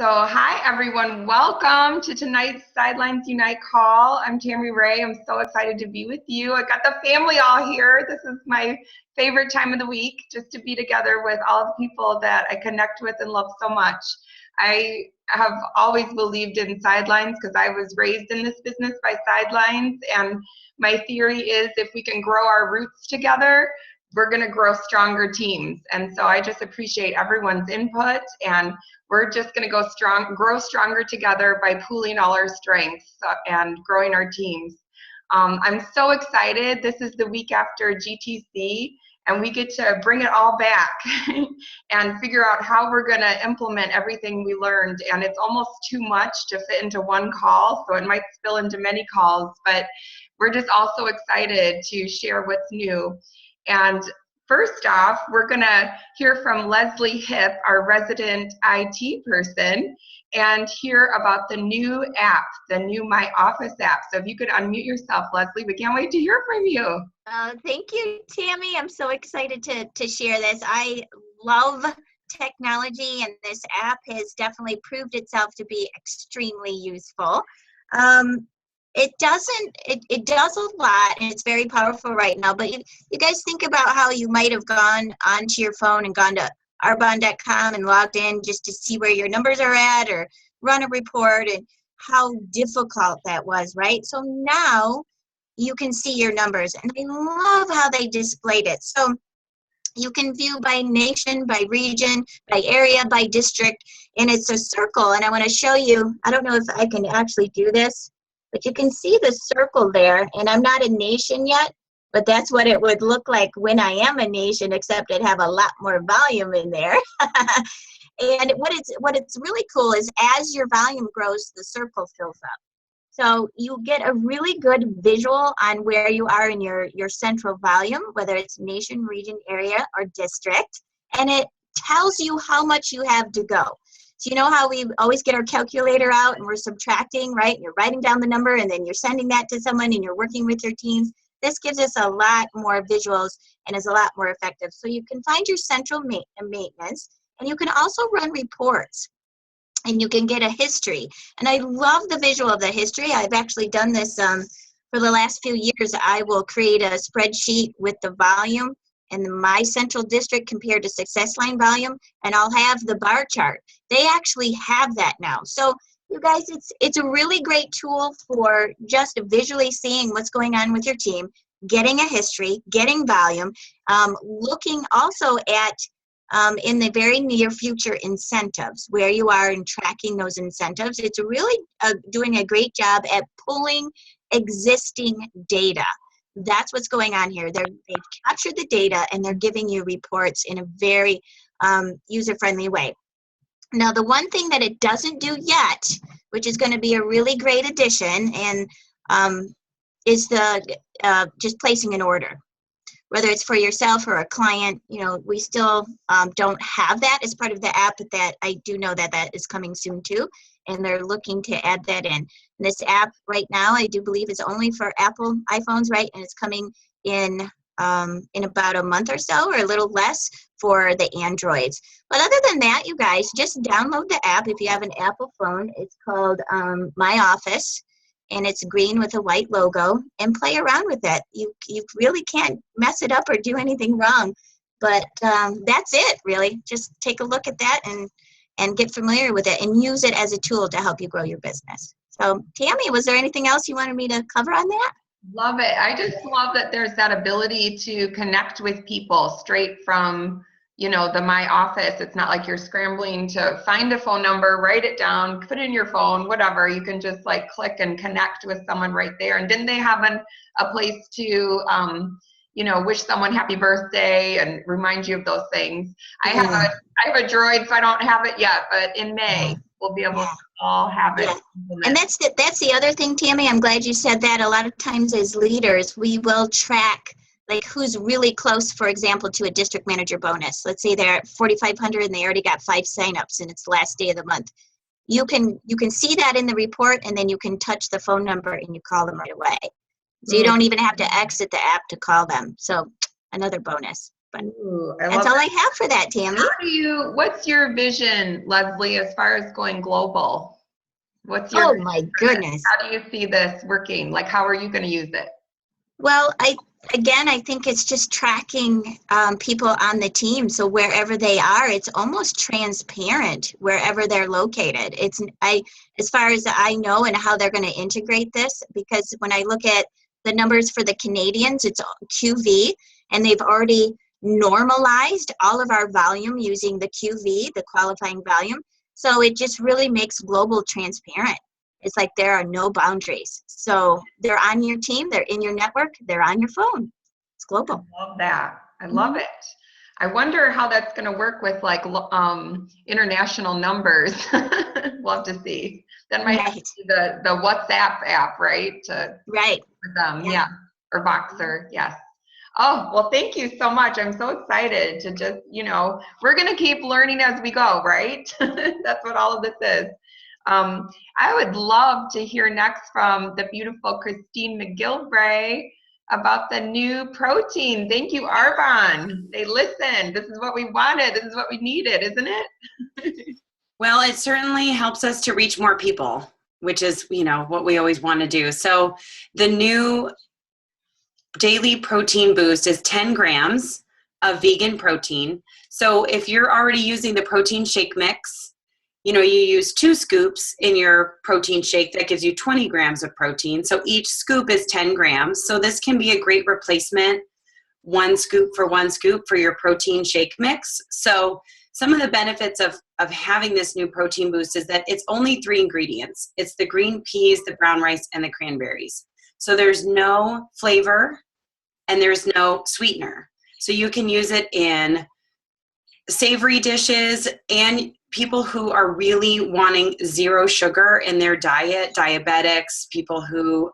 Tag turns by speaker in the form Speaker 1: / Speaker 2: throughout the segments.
Speaker 1: So, hi everyone. Welcome to tonight's Sidelines Unite call. I'm Tammy Ray. I'm so excited to be with you. I got the family all here. This is my favorite time of the week, just to be together with all the people that I connect with and love so much. I have always believed in Sidelines because I was raised in this business by Sidelines, and my theory is if we can grow our roots together, we're going to grow stronger teams. And so I just appreciate everyone's input, and we're just going to grow stronger together by pooling all our strengths and growing our teams. I'm so excited. This is the week after GTC, and we get to bring it all back and figure out how we're going to implement everything we learned. And it's almost too much to fit into one call, so it might spill into many calls, but we're just also excited to share what's new. And first off, we're going to hear from Leslie Hip, our resident IT person, and hear about the new app, the new My Office app. So if you could unmute yourself, Leslie, we can't wait to hear from you.
Speaker 2: Thank you, Tammy. I'm so excited to share this. I love technology, and this app has definitely proved itself to be extremely useful. It does a lot, and it's very powerful right now, but you guys think about how you might have gone onto your phone and gone to Arbonne.com and logged in just to see where your numbers are at or run a report, and how difficult that was, right? So now you can see your numbers, and I love how they displayed it. So you can view by nation, by region, by area, by district, and it's a circle. And I want to show you, I don't know if I can actually do this, but you can see the circle there, and I'm not a nation yet, but that's what it would look like when I am a nation, except I'd have a lot more volume in there. And what it's really cool is as your volume grows, the circle fills up. So you get a really good visual on where you are in your central volume, whether it's nation, region, area, or district, and it tells you how much you have to go. So you know how we always get our calculator out and we're subtracting, right? You're writing down the number and then you're sending that to someone and you're working with your teams. This gives us a lot more visuals and is a lot more effective. So you can find your central maintenance, and you can also run reports, and you can get a history. And I love the visual of the history. I've actually done this for the last few years. I will create a spreadsheet with the volume and my central district compared to success line volume, and I'll have the bar chart. They actually have that now. So you guys, it's a really great tool for just visually seeing what's going on with your team, getting a history, getting volume, looking also at in the very near future incentives, where you are in tracking those incentives. It's really doing a great job at pulling existing data. That's what's going on here. They've captured the data, and they're giving you reports in a very user-friendly way. Now, the one thing that it doesn't do yet, which is going to be a really great addition, and is the just placing an order. Whether it's for yourself or a client, you know, we still don't have that as part of the app, but that I do know that that is coming soon too, and they're looking to add that in. And this app right now, I do believe, is only for Apple iPhones, right? And it's coming in about a month or so, or a little less, for the Androids. But other than that, you guys, just download the app if you have an Apple phone. It's called My Office, and it's green with a white logo, and play around with it. You really can't mess it up or do anything wrong. But that's it, really. Just take a look at that and get familiar with it, and use it as a tool to help you grow your business. So, Tammy, was there anything else you wanted me to cover on that?
Speaker 1: Love it. I just love that there's that ability to connect with people straight from, you know, the My Office. It's not like you're scrambling to find a phone number, write it down, put it in your phone, whatever. You can just like click and connect with someone right there. And didn't they have a place to, you know, wish someone happy birthday and remind you of those things? I have a Droid, so I don't have it yet, but in May we'll be able to all have it.
Speaker 2: And that's the other thing, Tammy. I'm glad you said that. A lot of times as leaders, we will track like who's really close, for example, to a district manager bonus. Let's say they're at 4,500 and they already got 5 signups and it's the last day of the month. You can see that in the report, and then you can touch the phone number and you call them right away. So you don't even have to exit the app to call them. So another bonus. But
Speaker 1: Ooh, I
Speaker 2: that's
Speaker 1: love
Speaker 2: all
Speaker 1: that.
Speaker 2: I have for that, Tammy.
Speaker 1: What's your vision, Leslie, as far as going global? What's your
Speaker 2: Oh
Speaker 1: vision
Speaker 2: my
Speaker 1: for this?
Speaker 2: goodness.
Speaker 1: How do you see this working? Like, how are you going to use it?
Speaker 2: Well, I think it's just tracking people on the team. So wherever they are, it's almost transparent wherever they're located. As far as I know, and how they're going to integrate this, because when I look at the numbers for the Canadians, it's QV, and they've already normalized all of our volume using the QV, the qualifying volume. So it just really makes global transparent. It's like there are no boundaries. So they're on your team, they're in your network, they're on your phone. It's global.
Speaker 1: I love that. I love it. I wonder how that's going to work with like international numbers. We'll have to see. That might have to
Speaker 2: Right,
Speaker 1: be the WhatsApp app, right?
Speaker 2: right.
Speaker 1: For them,
Speaker 2: Yeah.
Speaker 1: yeah. Or Voxer, yes. Oh, well, thank you so much. I'm so excited to just, we're going to keep learning as we go, right? That's what all of this is. I would love to hear next from the beautiful Christine McGilvray about the new protein. Thank you, Arbonne. They listened. This is what we wanted. This is what we needed, isn't it?
Speaker 3: Well, it certainly helps us to reach more people, which is, what we always want to do. So the new daily protein boost is 10 grams of vegan protein. So if you're already using the protein shake mix, you use 2 scoops in your protein shake. That gives you 20 grams of protein. So each scoop is 10 grams. So this can be a great replacement, 1 scoop for your protein shake mix. So some of the benefits of having this new protein boost is that it's only 3 ingredients. It's the green peas, the brown rice, and the cranberries. So there's no flavor and there's no sweetener. So you can use it in savory dishes, and people who are really wanting 0 sugar in their diet, diabetics, people who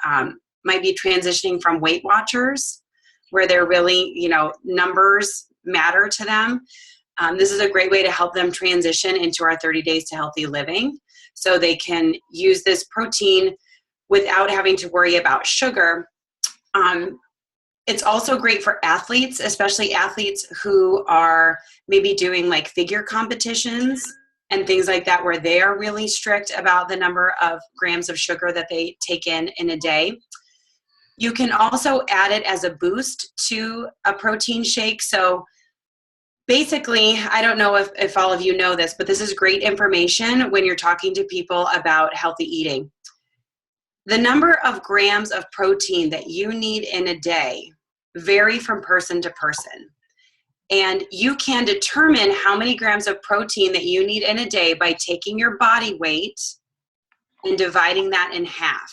Speaker 3: might be transitioning from Weight Watchers, where they're really, numbers matter to them. This is a great way to help them transition into our 30 Days to Healthy Living. So they can use this protein without having to worry about sugar. It's also great for athletes, especially athletes who are maybe doing like figure competitions and things like that, where they are really strict about the number of grams of sugar that they take in a day. You can also add it as a boost to a protein shake. So basically, I don't know if all of you know this, but this is great information when you're talking to people about healthy eating. The number of grams of protein that you need in a day vary from person to person. And you can determine how many grams of protein that you need in a day by taking your body weight and dividing that in half.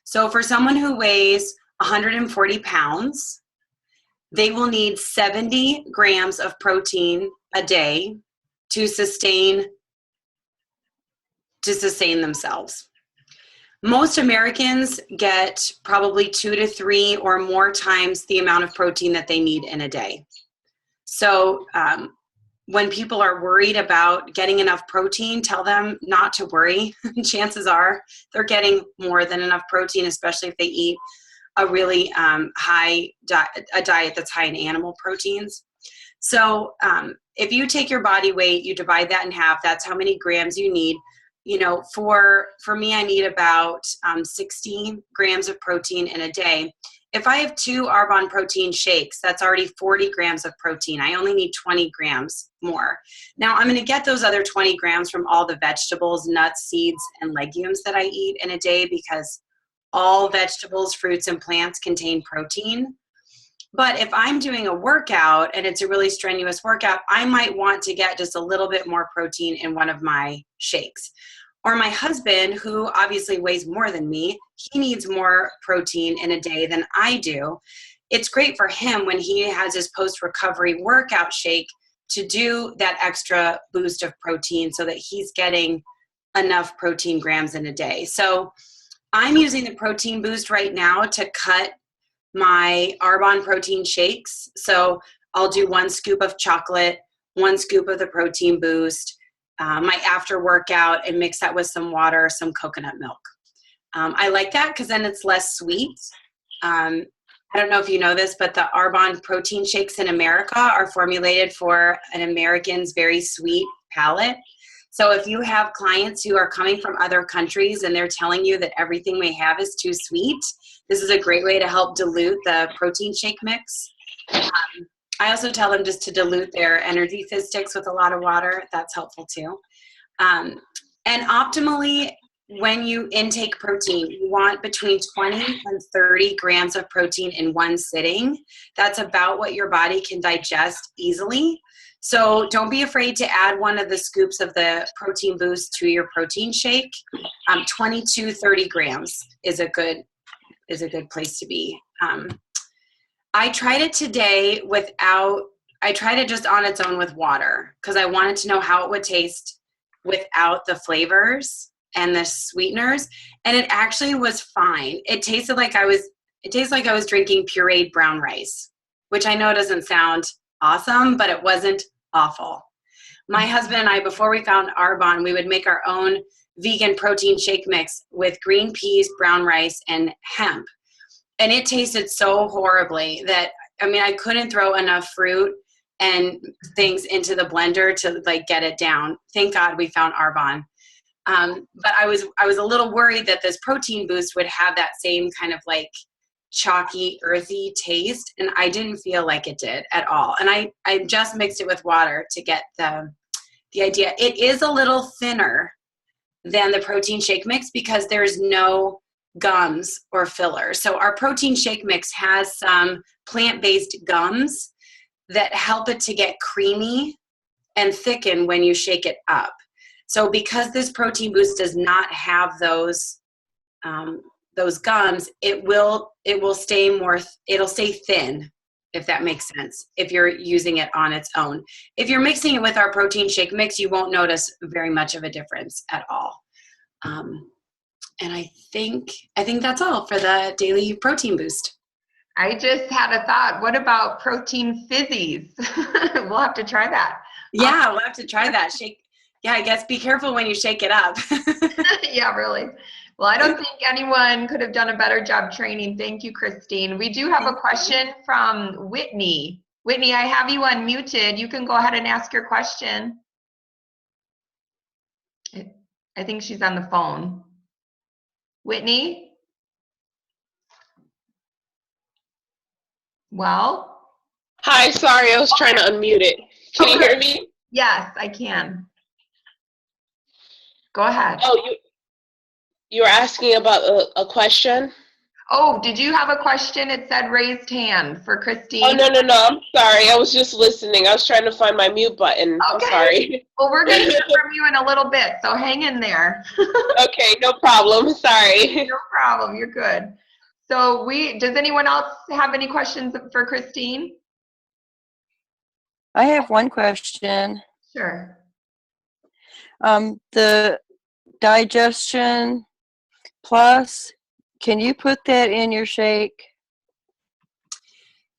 Speaker 3: So for someone who weighs 140 pounds, they will need 70 grams of protein a day to sustain themselves. Most Americans get probably 2 to 3 or more times the amount of protein that they need in a day. So when people are worried about getting enough protein, tell them not to worry. Chances are they're getting more than enough protein, especially if they eat a really high diet that's high in animal proteins. So if you take your body weight, you divide that in half, that's how many grams you need. For me, I need about 60 grams of protein in a day. If I have 2 Arbonne protein shakes, that's already 40 grams of protein. I only need 20 grams more. Now, I'm going to get those other 20 grams from all the vegetables, nuts, seeds, and legumes that I eat in a day, because all vegetables, fruits, and plants contain protein. But if I'm doing a workout and it's a really strenuous workout, I might want to get just a little bit more protein in one of my shakes. Or my husband, who obviously weighs more than me, he needs more protein in a day than I do. It's great for him when he has his post-recovery workout shake to do that extra boost of protein so that he's getting enough protein grams in a day. So I'm using the protein boost right now to cut my Arbonne protein shakes. So I'll do 1 scoop of chocolate, 1 scoop of the protein boost, my after workout, and mix that with some water, some coconut milk. I like that because then it's less sweet. I don't know if you know this, but the Arbonne protein shakes in America are formulated for an American's very sweet palate. So if you have clients who are coming from other countries and they're telling you that everything we have is too sweet, this is a great way to help dilute the protein shake mix. I also tell them just to dilute their energy fizz sticks with a lot of water. That's helpful too. And optimally, when you intake protein, you want between 20 and 30 grams of protein in one sitting. That's about what your body can digest easily. So don't be afraid to add one of the scoops of the protein boost to your protein shake. 20 to 30 grams is a good place to be. I tried it today I tried it just on its own with water because I wanted to know how it would taste without the flavors and the sweeteners, and it actually was fine. It tasted like I was drinking pureed brown rice, which I know doesn't sound awesome, but it wasn't awful. My husband and I, before we found Arbonne, we would make our own vegan protein shake mix with green peas, brown rice, and hemp. And it tasted so horribly that, I couldn't throw enough fruit and things into the blender to get it down. Thank God we found Arbonne. But I was a little worried that this protein boost would have that same kind of chalky, earthy taste, and I didn't feel like it did at all. And I just mixed it with water to get the idea. It is a little thinner than the protein shake mix because there's no gums or fillers. So our protein shake mix has some plant-based gums that help it to get creamy and thicken when you shake it up. So because this protein boost does not have those gums, it will it'll stay thin, if that makes sense, if you're using it on its own. If you're mixing it with our protein shake mix, you won't notice very much of a difference at all. And I think that's all for the daily protein boost.
Speaker 1: I just had a thought. What about protein fizzies? We'll have to try that.
Speaker 3: Yeah, we'll have to try that. Yeah, I guess be careful when you shake it up.
Speaker 1: Yeah, really. Well, I don't think anyone could have done a better job training. Thank you, Christine. We do have a question from Whitney. Whitney, I have you unmuted. You can go ahead and ask your question. I think she's on the phone. Whitney? Well?
Speaker 4: Hi, sorry, I was trying to unmute it. Can you hear me?
Speaker 1: Yes, I can. Go ahead.
Speaker 4: Oh, you were asking about a question?
Speaker 1: Oh, did you have a question? It said raised hand for Christine.
Speaker 4: Oh, no, I'm sorry. I was just listening. I was trying to find my mute button.
Speaker 1: Okay.
Speaker 4: I'm sorry.
Speaker 1: Well, we're going to hear from you in a little bit, so hang in there.
Speaker 4: Okay, no problem. Sorry.
Speaker 1: No problem. You're good. So does anyone else have any questions for Christine?
Speaker 5: I have one question.
Speaker 1: Sure.
Speaker 5: The Digestion Plus, can you put that in your shake?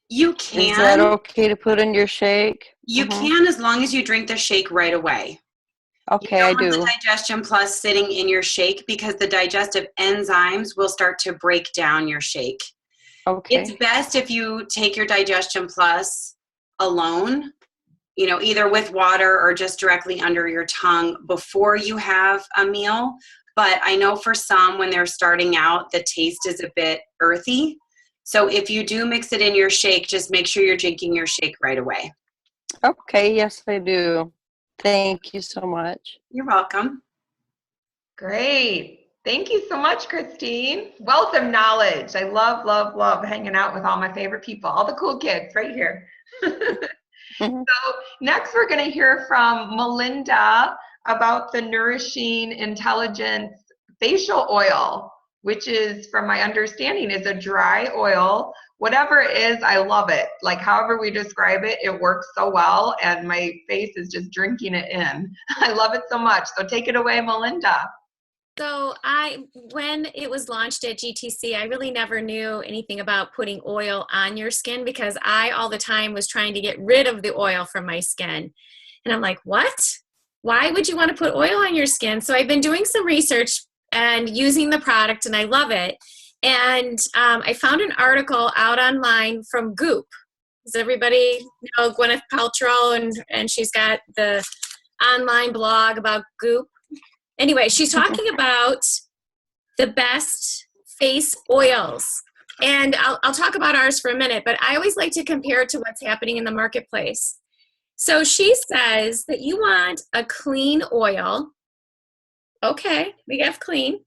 Speaker 3: You can.
Speaker 5: Is that okay to put in your shake?
Speaker 3: You can, as long as you drink the shake right away.
Speaker 5: Okay,
Speaker 3: you
Speaker 5: I
Speaker 3: don't
Speaker 5: do.
Speaker 3: want the Digestion Plus sitting in your shake because the digestive enzymes will start to break down your shake.
Speaker 5: Okay.
Speaker 3: It's best if you take your Digestion Plus alone, either with water or just directly under your tongue before you have a meal. But I know for some, when they're starting out, the taste is a bit earthy. So if you do mix it in your shake, just make sure you're drinking your shake right away.
Speaker 5: Okay, yes, I do. Thank you so much.
Speaker 3: You're welcome.
Speaker 1: Great. Thank you so much, Christine. Wealth of knowledge. I love, love, love hanging out with all my favorite people, all the cool kids right here. So next we're going to hear from Melinda about the Nourishing Intelligence facial oil, which is, from my understanding, is a dry oil. Whatever it is, I love it. However we describe it, it works so well, and my face is just drinking it in. I love it so much. So take it away, Melinda.
Speaker 6: So when it was launched at GTC, I really never knew anything about putting oil on your skin because I all the time was trying to get rid of the oil from my skin. And I'm like, what? Why would you want to put oil on your skin? So I've been doing some research and using the product, and I love it. And I found an article out online from Goop. Does everybody know Gwyneth Paltrow? And she's got the online blog about Goop. Anyway, she's talking about the best face oils. And I'll talk about ours for a minute, but I always like to compare it to what's happening in the marketplace. So she says that you want a clean oil. Okay, we have clean.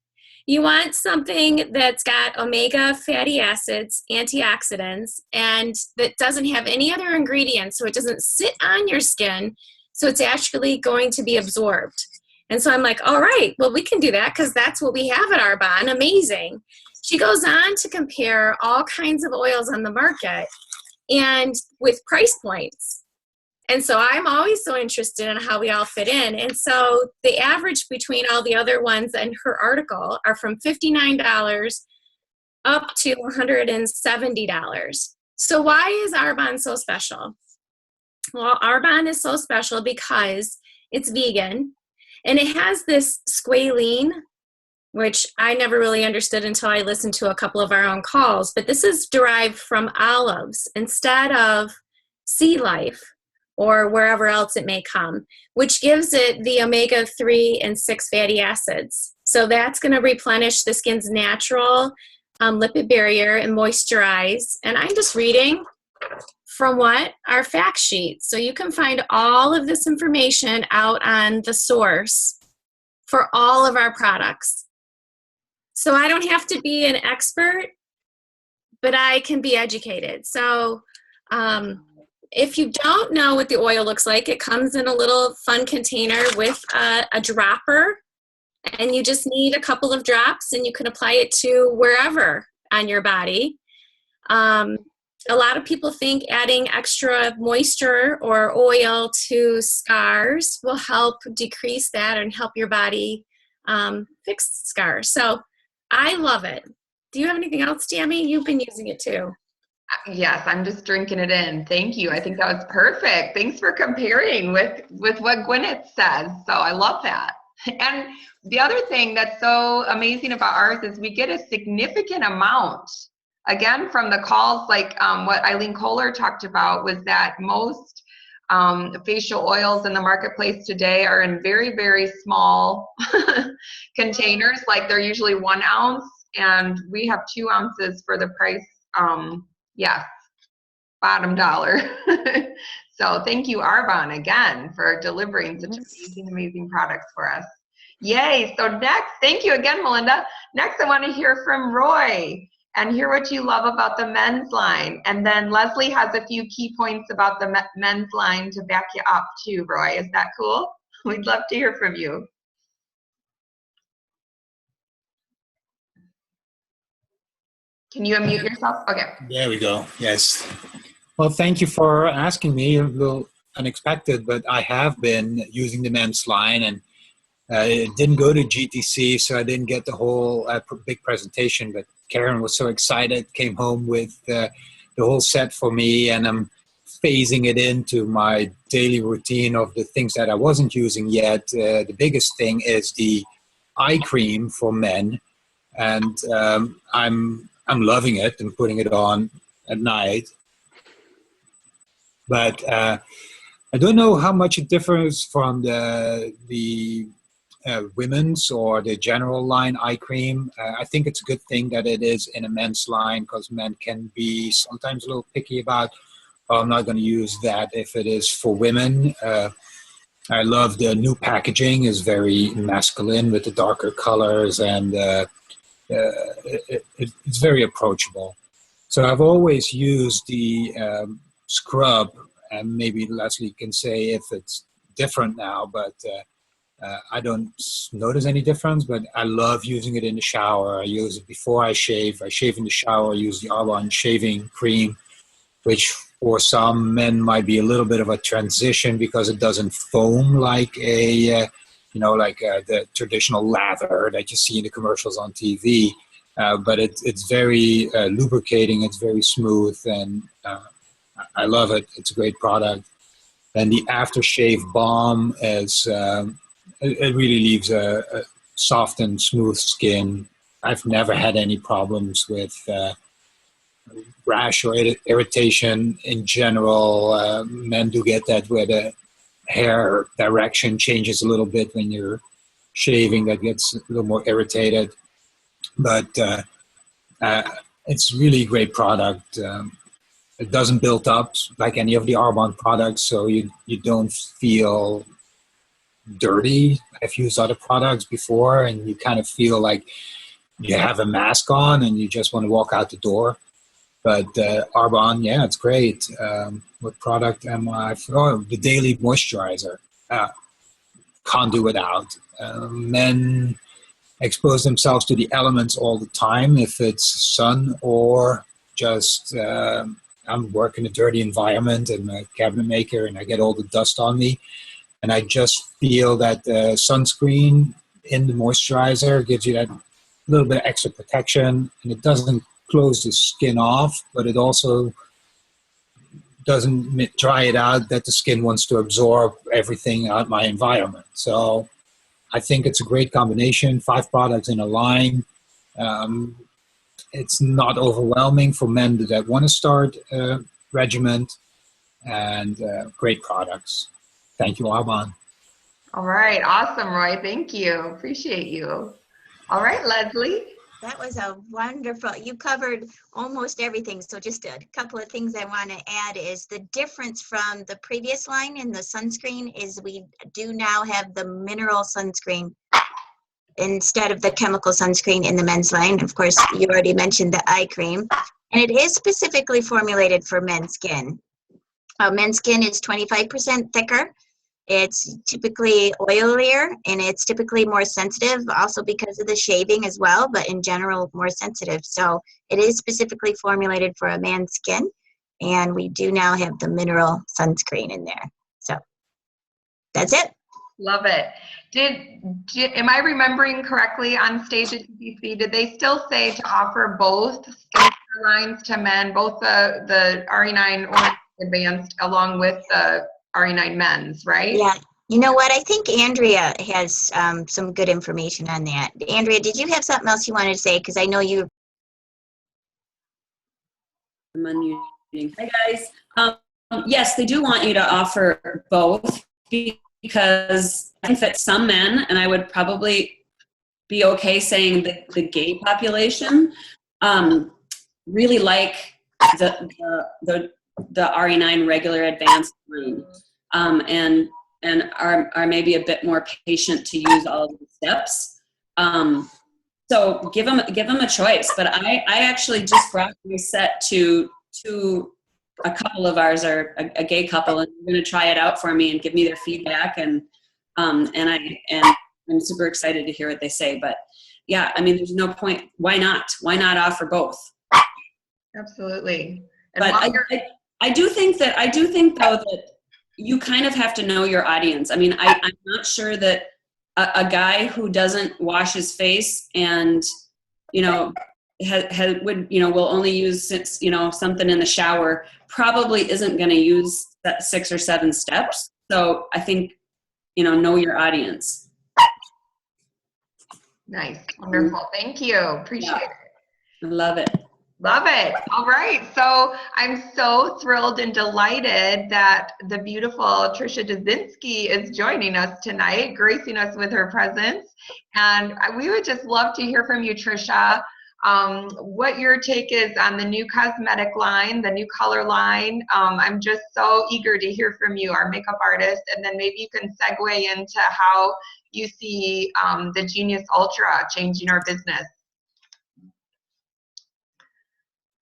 Speaker 6: You want something that's got omega fatty acids, antioxidants, and that doesn't have any other ingredients, so it doesn't sit on your skin, so it's actually going to be absorbed. And so I'm like, all right, well, we can do that because that's what we have at Arbonne. Amazing. She goes on to compare all kinds of oils on the market and with price points. And so I'm always so interested in how we all fit in. And so the average between all the other ones in her article are from $59 up to $170. So why is Arbonne so special? Well, Arbonne is so special because it's vegan and it has this squalene, which I never really understood until I listened to a couple of our own calls, but this is derived from olives instead of sea life or wherever else it may come, which gives it the omega-3 and 6 fatty acids. So that's going to replenish the skin's natural lipid barrier and moisturize. And I'm just reading from what? Our fact sheet. So you can find all of this information out on the source for all of our products. So I don't have to be an expert, but I can be educated. So if you don't know what the oil looks like, it comes in a little fun container with a dropper, and you just need a couple of drops and you can apply it to wherever on your body. A lot of people think adding extra moisture or oil to scars will help decrease that and help your body fix scars. So I love it. Do you have anything else, Tammy? You've been using it too.
Speaker 1: Yes, I'm just drinking it in. Thank you. I think that was perfect. Thanks for comparing with what Gwyneth says. So I love that. And the other thing that's so amazing about ours is we get a significant amount. Again, from the calls, like what Eileen Kohler talked about was that most facial oils in the marketplace today are in very, very small containers. Like they're usually 1 ounce, and we have 2 ounces for the price. Yes, bottom dollar. So thank you, Arbonne, again, for delivering such amazing, amazing products for us. Yay. So next, thank you again, Melinda. Next, I want to hear from Roy and hear what you love about the men's line. And then Leslie has a few key points about the men's line to back you up too, Roy. Is that cool? We'd love to hear from you. Can you unmute yourself? Okay.
Speaker 7: There we go. Yes. Well, thank you for asking me. A little unexpected, but I have been using the men's line, and it didn't go to GTC, so I didn't get the whole big presentation. But Karen was so excited, came home with the whole set for me, and I'm phasing it into my daily routine of the things that I wasn't using yet. The biggest thing is the eye cream for men, and I'm loving it and putting it on at night. But I don't know how much it differs from the women's or the general line eye cream. I think it's a good thing that it is in a men's line, because men can be sometimes a little picky about, oh, I'm not going to use that if it is for women. I love the new packaging. It's very masculine with the darker colors, and it's very approachable. So I've always used the scrub, and maybe Leslie can say if it's different now, but I don't notice any difference. But I love using it in the shower. I use it before I shave. I shave in the shower. I use the Arbonne shaving cream, which for some men might be a little bit of a transition because it doesn't foam like the traditional lather that you see in the commercials on TV. But it's very lubricating. It's very smooth, and I love it. It's a great product. And the aftershave balm is it really leaves a soft and smooth skin. I've never had any problems with rash or irritation in general. Men do get that where the hair direction changes a little bit when you're shaving. That gets a little more irritated. But it's really a great product. It doesn't build up like any of the Arbonne products, so you don't feel dirty. I've used other products before, and you kind of feel like you have a mask on and you just want to walk out the door. But Arbonne, yeah, it's great. What product am I? Oh, the daily moisturizer. Can't do without. Men expose themselves to the elements all the time, if it's sun or just I'm working in a dirty environment and a cabinet maker and I get all the dust on me. And I just feel that the sunscreen in the moisturizer gives you that little bit of extra protection, and it doesn't close the skin off, but it also doesn't dry it out that the skin wants to absorb everything out my environment. So I think it's a great combination, 5 products in a line. It's not overwhelming for men that want to start a regimen, and great products. Thank you, Arbonne.
Speaker 1: All right. Awesome, Roy. Thank you. Appreciate you. All right, Leslie.
Speaker 2: That was a wonderful, you covered almost everything. So just a couple of things I want to add is the difference from the previous line in the sunscreen is we do now have the mineral sunscreen instead of the chemical sunscreen in the men's line. Of course, you already mentioned the eye cream, and it is specifically formulated for men's skin. Men's skin is 25% thicker. It's typically oilier, and it's typically more sensitive, also because of the shaving as well, but in general, more sensitive. So it is specifically formulated for a man's skin, and we do now have the mineral sunscreen in there. So that's it.
Speaker 1: Love it. Am I remembering correctly on stage at TBC, did they still say to offer both skincare lines to men, both the RE9 or Advanced along with the RE9 men's, right?
Speaker 2: Yeah. You know what? I think Andrea has some good information on that. Andrea, did you have something else you wanted to say? Because I know you.
Speaker 8: I'm unmuting. Hi, guys. Yes, they do want you to offer both because I think that some men, and I would probably be okay saying that the gay population really like the RE9 regular advanced line, and are maybe a bit more patient to use all of the steps. So give them a choice. But I actually just brought my set to a couple of ours, are a gay couple, and they're going to try it out for me and give me their feedback, and I'm super excited to hear what they say. But yeah, I mean, there's no point. Why not offer both?
Speaker 1: Absolutely. And
Speaker 8: But I do think though that you kind of have to know your audience. I mean, I'm not sure that a guy who doesn't wash his face and, will only use, something in the shower probably isn't going to use that 6 or 7 steps. So I think, know your audience.
Speaker 1: Nice. Wonderful. Thank you. Appreciate it.
Speaker 8: I love it.
Speaker 1: Love it. All right. So I'm so thrilled and delighted that the beautiful Tricia Dazinski is joining us tonight, gracing us with her presence. And we would just love to hear from you, Tricia, what your take is on the new cosmetic line, the new color line. I'm just so eager to hear from you, our makeup artist, and then maybe you can segue into how you see the Genius Ultra changing our business.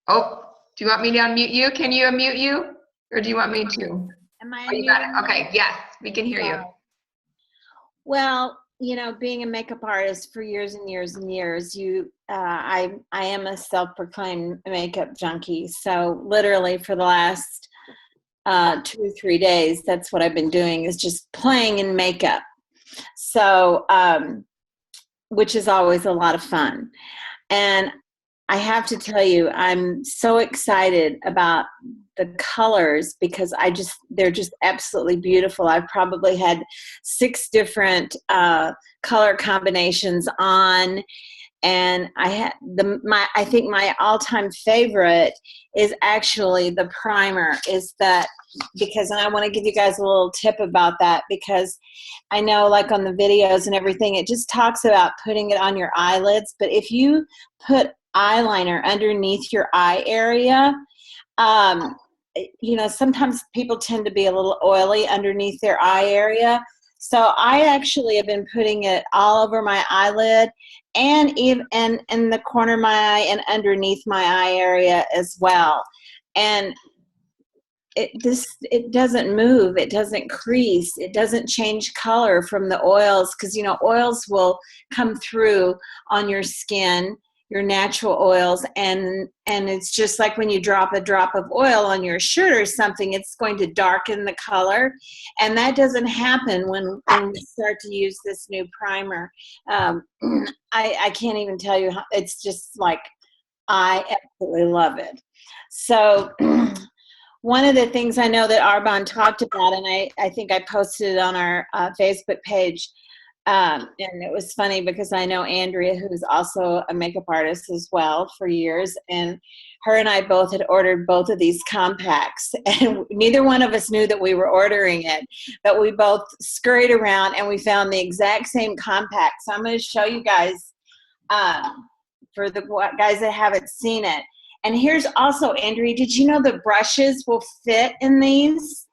Speaker 1: Oh, do you want me to unmute you? Can you unmute you? Or do you want me to?
Speaker 9: Am I?
Speaker 1: Oh, you got it. Okay, yes, we can hear you.
Speaker 9: Well, being a makeup artist for years and years and years, I am a self-proclaimed makeup junkie. So literally for the last 2 or 3 days, that's what I've been doing, is just playing in makeup. So, which is always a lot of fun. And I have to tell you, I'm so excited about the colors because they're just absolutely beautiful. I've probably had 6 different color combinations on, And I think my all-time favorite is actually the primer. Because and I want to give you guys a little tip about that, because I know, like on the videos and everything, it just talks about putting it on your eyelids. But if you put eyeliner underneath your eye area, sometimes people tend to be a little oily underneath their eye area. So I actually have been putting it all over my eyelid, and even and in the corner of my eye and underneath my eye area as well. And it doesn't move, it doesn't crease, it doesn't change color from the oils, because oils will come through on your skin, your natural oils, and it's just like when you drop a drop of oil on your shirt or something, it's going to darken the color, and that doesn't happen when we start to use this new primer. I can't even tell you how, it's just like, I absolutely love it. So one of the things I know that Arbonne talked about, and I think I posted it on our Facebook page, and it was funny because I know Andrea, who's also a makeup artist as well for years, and her and I both had ordered both of these compacts, and neither one of us knew that we were ordering it, but we both scurried around and we found the exact same compact. So I'm going to show you guys, for the guys that haven't seen it. And here's also, Andrea, did you know the brushes will fit in these?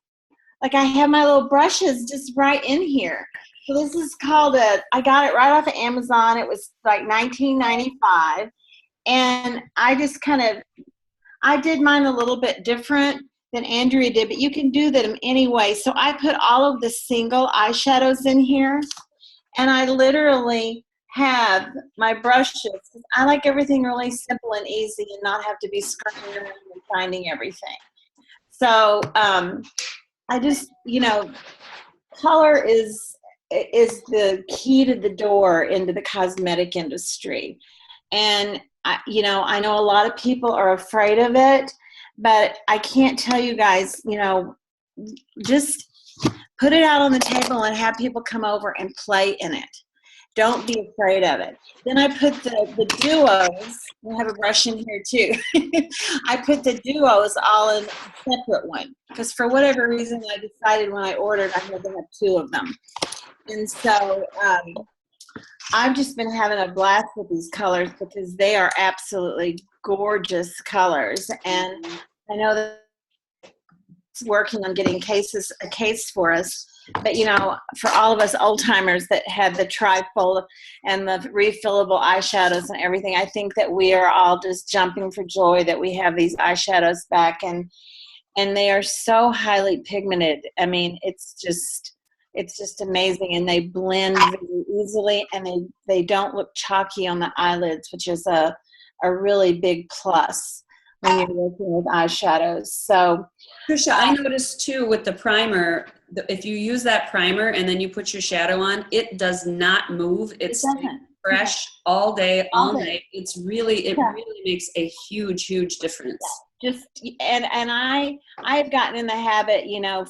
Speaker 9: Like, I have my little brushes just right in here. So this is called I got it right off of Amazon. It was like $19.95. And I just I did mine a little bit different than Andrea did, but you can do them anyway. So I put all of the single eyeshadows in here, and I literally have my brushes. I like everything really simple and easy and not have to be scurrying around and finding everything. So I just, color is the key to the door into the cosmetic industry. And I know a lot of people are afraid of it, but I can't tell you guys, just put it out on the table and have people come over and play in it. Don't be afraid of it. Then I put the duos. I have a brush in here too. I put the duos all in a separate one because for whatever reason I decided when I ordered I had to have two of them. And so I've just been having a blast with these colors because they are absolutely gorgeous colors. And I know that it's working on getting a case for us. But, for all of us old timers that had the trifold and the refillable eyeshadows and everything, I think that we are all just jumping for joy that we have these eyeshadows back, and they are so highly pigmented. I mean, it's just amazing, and they blend very easily, and they don't look chalky on the eyelids, which is a really big plus when you're working with eyeshadows. So,
Speaker 8: Trisha, I noticed too with the primer, if you use that primer and then you put your shadow on, it does not move. It's fresh all day, all night. It really makes a huge, huge difference.
Speaker 9: And I've gotten in the habit,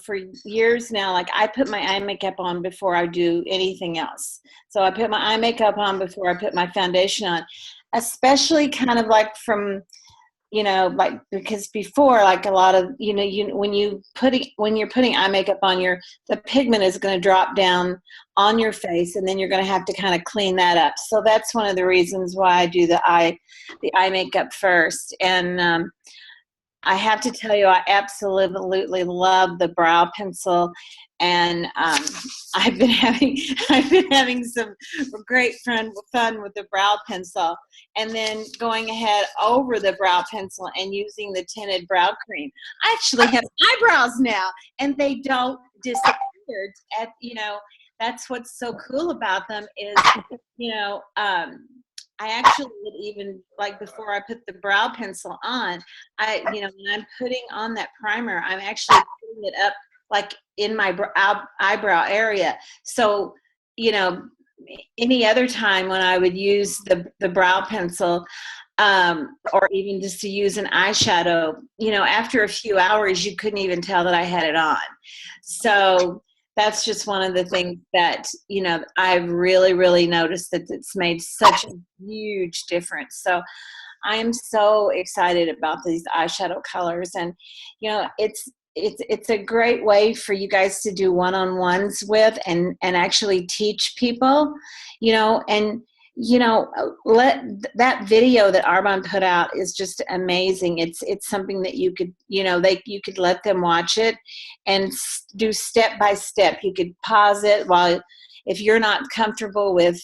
Speaker 9: for years now, like I put my eye makeup on before I do anything else. So I put my eye makeup on before I put my foundation on, especially kind of like from, because before, like a lot of, when you're putting eye makeup on, the pigment is going to drop down on your face, and then you're going to have to kind of clean that up. So that's one of the reasons why I do the eye makeup first. And I have to tell you, I absolutely love the brow pencil, and I've been having some great fun with the brow pencil, and then going ahead over the brow pencil and using the tinted brow cream. I actually have eyebrows now, and they don't disappear. That's what's so cool about them is, I actually would even, like before I put the brow pencil on, when I'm putting on that primer, I'm actually putting it up like in my eyebrow area. So, any other time when I would use the brow pencil, or even just to use an eyeshadow, after a few hours, you couldn't even tell that I had it on. So that's just one of the things that, I've really, really noticed that it's made such a huge difference. So I am so excited about these eyeshadow colors, and it's a great way for you guys to do one-on-ones with and actually teach people, and let that video that Arbonne put out is just amazing. It's something that you could, you could let them watch it and do step by step. You could pause it while, if you're not comfortable with,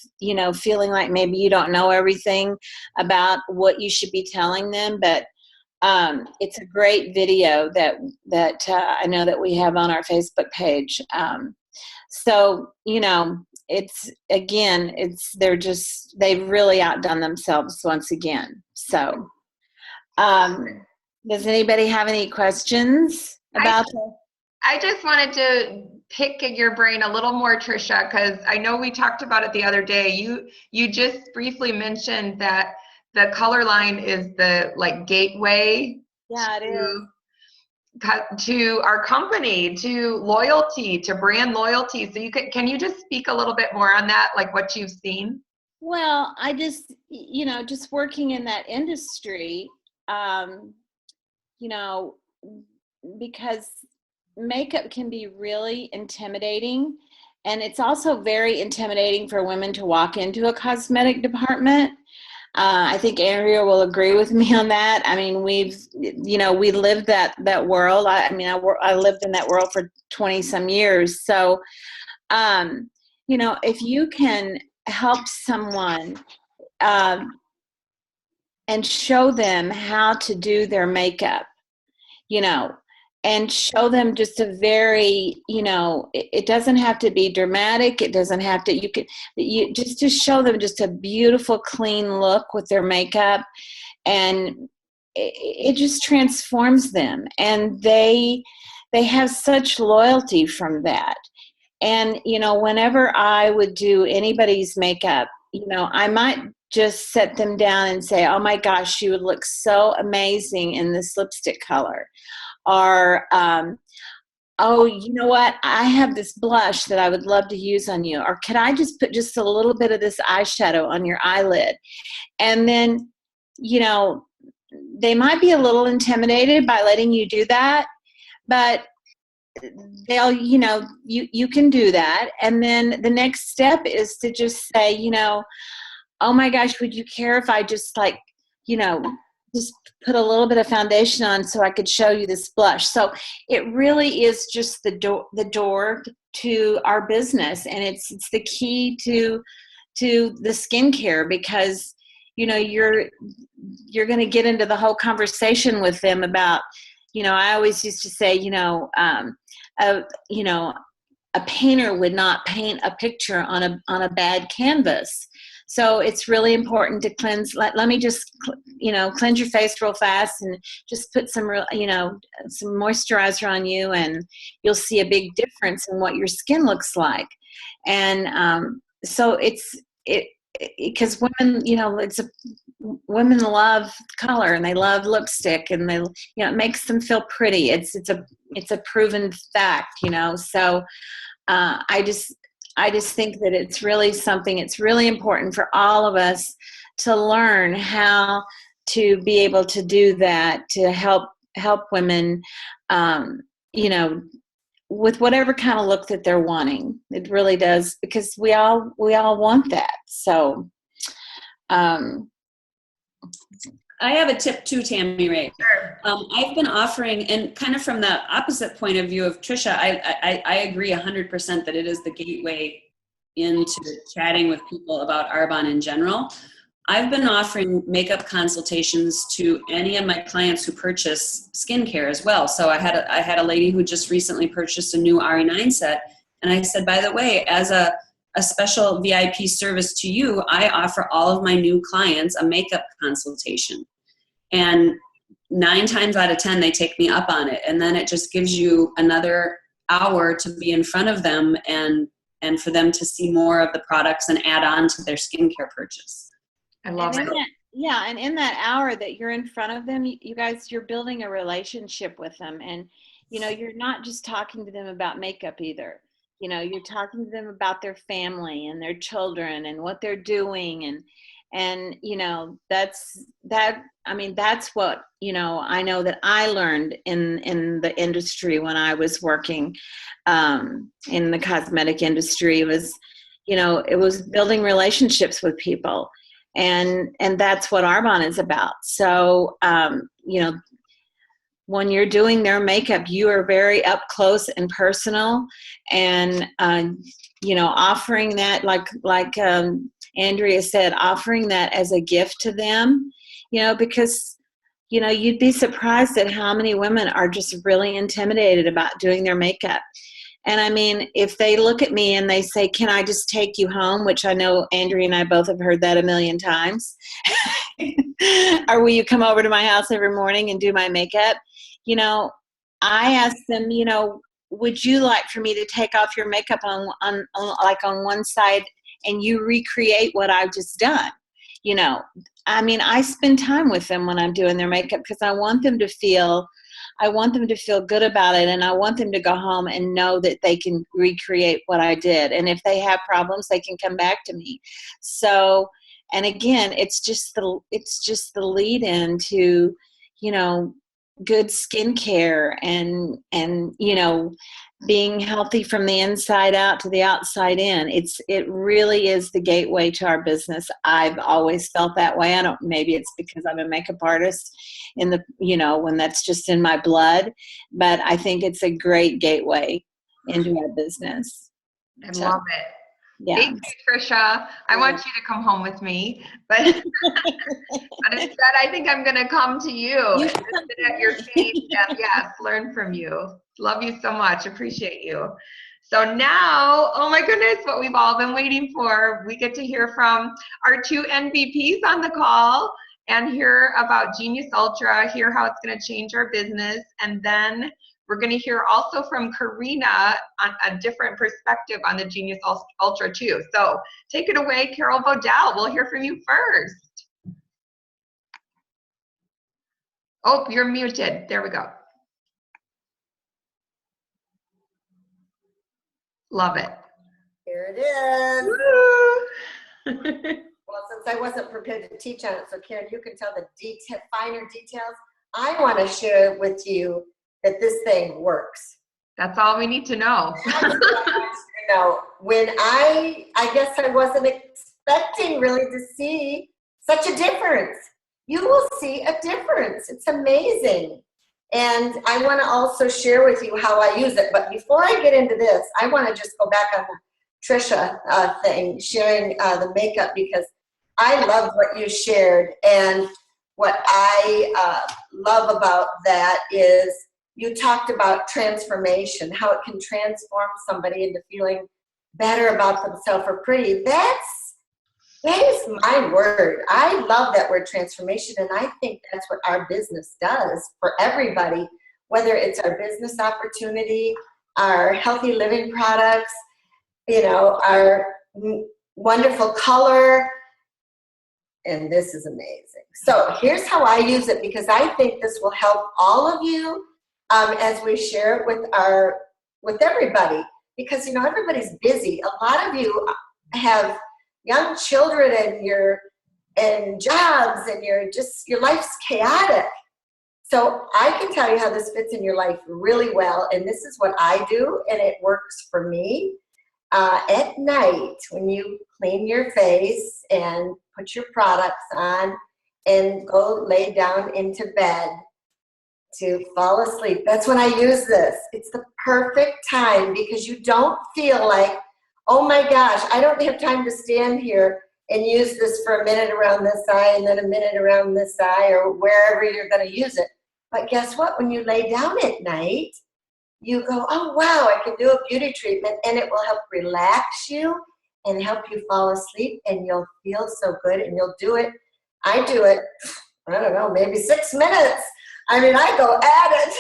Speaker 9: feeling like maybe you don't know everything about what you should be telling them, but it's a great video that I know that we have on our Facebook page. So, they've really outdone themselves once again. So, does anybody have any questions about that?
Speaker 1: I just wanted to pick your brain a little more, Trisha, because I know we talked about it the other day. You just briefly mentioned that the color line is the gateway to our company, to loyalty, to brand loyalty. So can you just speak a little bit more on that, like what you've seen?
Speaker 9: Well, I just, just working in that industry, because makeup can be really intimidating, and it's also very intimidating for women to walk into a cosmetic department. I think Andrea will agree with me on that. I mean, we lived that world. I lived in that world for 20 some years. So, if you can help someone and show them how to do their makeup, and show them just a very, it doesn't have to be dramatic. It doesn't have to, you just to show them just a beautiful, clean look with their makeup, and it just transforms them. And they have such loyalty from that. And, whenever I would do anybody's makeup, I might just set them down and say, oh my gosh, you would look so amazing in this lipstick color. Or, oh, you know what? I have this blush that I would love to use on you. Or could I just put just a little bit of this eyeshadow on your eyelid? And then, they might be a little intimidated by letting you do that, but they'll, you can do that. And then the next step is to just say, oh my gosh, would you care if I just just put a little bit of foundation on so I could show you this blush. So it really is just the door to our business, and it's the key to the skincare, because you're going to get into the whole conversation with them about, I always used to say, a painter would not paint a picture on a bad canvas. So it's really important to cleanse. Let me just, cleanse your face real fast and just put some moisturizer on you, and you'll see a big difference in what your skin looks like. And so because women, women love color, and they love lipstick, and they, it makes them feel pretty. It's a proven fact, So I just think that it's really something, it's really important for all of us to learn how to be able to do that, to help women, with whatever kind of look that they're wanting. It really does, because we all want that. So,
Speaker 8: I have a tip too, Tammy Ray.
Speaker 1: Sure.
Speaker 8: I've been offering, and kind of from the opposite point of view of Trisha, I agree 100% that it is the gateway into chatting with people about Arbonne in general. I've been offering makeup consultations to any of my clients who purchase skincare as well. So I had a lady who just recently purchased a new RE9 set, and I said, by the way, as a special VIP service to you, I offer all of my new clients a makeup consultation. And 9 times out of 10, they take me up on it. And then it just gives you another hour to be in front of them and for them to see more of the products and add on to their skincare purchase.
Speaker 1: I love it.
Speaker 9: And in that hour that you're in front of them, you guys, you're building a relationship with them. And, you're not just talking to them about makeup either. you're talking to them about their family and their children and what they're doing, and that's what I know that I learned in the industry when I was working in the cosmetic industry. Was it was building relationships with people, and that's what Arbonne is about. So when you're doing their makeup, you are very up close and personal, and offering that, like Andrea said, offering that as a gift to them, because you'd be surprised at how many women are just really intimidated about doing their makeup. And I mean, if they look at me and they say, "Can I just take you home?" Which I know Andrea and I both have heard that a million times. Or will you come over to my house every morning and do my makeup? I ask them, would you like for me to take off your makeup on one side and you recreate what I've just done? I spend time with them when I'm doing their makeup because I want them to feel good about it, and I want them to go home and know that they can recreate what I did. And if they have problems, they can come back to me. So, and again, it's just the lead in to, good skincare and being healthy from the inside out to the outside in. It really is the gateway to our business. I've always felt that way. Maybe it's because I'm a makeup artist when that's just in my blood, but I think it's a great gateway into our business.
Speaker 1: I love it.
Speaker 9: Yeah.
Speaker 1: Thank you, Trisha. I want you to come home with me, but instead, I think I'm going to come to you and just sit at your feet and learn from you. Love you so much. Appreciate you. So now, oh my goodness, what we've all been waiting for. We get to hear from our 2 MVPs on the call and hear about Genius Ultra, hear how it's going to change our business, and then we're going to hear also from Karina on a different perspective on the Genius Ultra too. So take it away, Carol Bodell. We'll hear from you first. Oh, you're muted. There we go. Love it.
Speaker 10: Here it is.
Speaker 1: Woo!
Speaker 10: Well, since I wasn't prepared to teach on it, so Karen, you can tell the finer details. I want to share with you that this thing works.
Speaker 1: That's all we need to know.
Speaker 10: When I guess I wasn't expecting really to see such a difference. You will see a difference. It's amazing. And I want to also share with you how I use it. But before I get into this, I want to just go back on the Trisha thing, sharing the makeup, because I love what you shared. And what I love about that is you talked about transformation, how it can transform somebody into feeling better about themselves or pretty. That is my word. I love that word, transformation, and I think that's what our business does for everybody, whether it's our business opportunity, our healthy living products, our wonderful color, and this is amazing. So here's how I use it, because I think this will help all of you as we share it with everybody, because everybody's busy. A lot of you have young children and jobs, and your life's chaotic. So I can tell you how this fits in your life really well, and this is what I do, and it works for me. At night, when you clean your face and put your products on and go lay down into bed to fall asleep, that's when I use this. It's the perfect time, because you don't feel like, oh my gosh, I don't have time to stand here and use this for a minute around this eye and then a minute around this eye, or wherever you're going to use it. But guess what? When you lay down at night, you go, oh wow, I can do a beauty treatment, and it will help relax you and help you fall asleep, and you'll feel so good, and you'll do it. I do it, I don't know, maybe 6 minutes. I mean, I go at it.